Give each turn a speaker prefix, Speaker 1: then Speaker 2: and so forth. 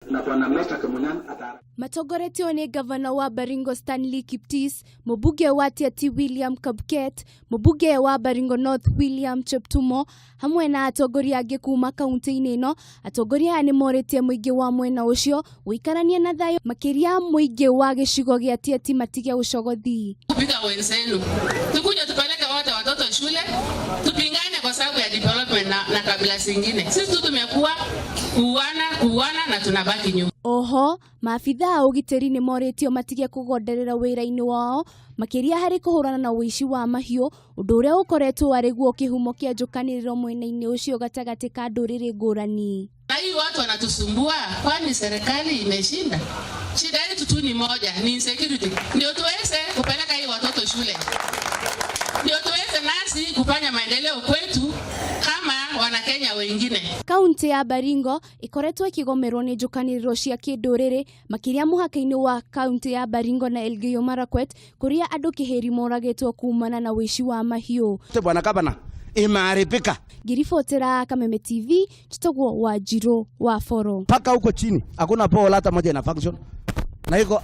Speaker 1: na bwana Mesta Kemunyan atara.
Speaker 2: Matongoretwo ni gavana wa Baringo Stanley Kiptis, mũmbunge wa Tiati William Kabket, mũmbunge wa Baringo North William Cheptumo, hamwe na atongoria angĩ kuuma kaunti-ini ĩno. Atongoria aya nĩ morĩtie mũingĩ wa mwena ũcio gũikarania na thayũ, makĩria mũingĩ wa gĩcigo gĩa Tiati matige ũcogothi.
Speaker 3: Kupika wenzenu, tukuje tupeleke wote watoto shule, tupingane kwa sababu ya development na kabila zingine. Sisi tu tumekuwa kuuana na tunabaki nyuma.
Speaker 2: Oho, maabithaa a ugitiri nĩ morĩtio matige kũgonderera wĩra-inĩ wao makĩria harĩ kũhũrana na ũici wa mahiũ, ũndũ ũrĩa ũkoretwo arĩ guo kĩhumo kĩa njũkanĩrĩro mwena-inĩ ũcio gatagatĩ ka ndũrĩrĩ ngũrani.
Speaker 3: Na hii watu wanatusumbua, kwani serikali imeshinda? Shida yetu tu ni moja, ni insecurity. Ndio tuweze kupeleka hii watoto shule, ndio tuweze nasi kufanya maendeleo kwetu kama Wanakenya wengine. Kaunti
Speaker 2: ya Baringo ikoretwo ikigomerwo ni njukaniriro cia kinduriri makiria muhaka-ini wa kaunti ya Baringo na Elgeyo Marakwet kuria andu kiheri moragitwo kumana na wici wa mahiu.
Speaker 4: Bwana Gavana imeharibika.
Speaker 2: Ngiribotera Kameme TV, Chitogwo wa Jiro wa Foro.
Speaker 4: Paka huko chini hakuna pole hata moja na function. Na iko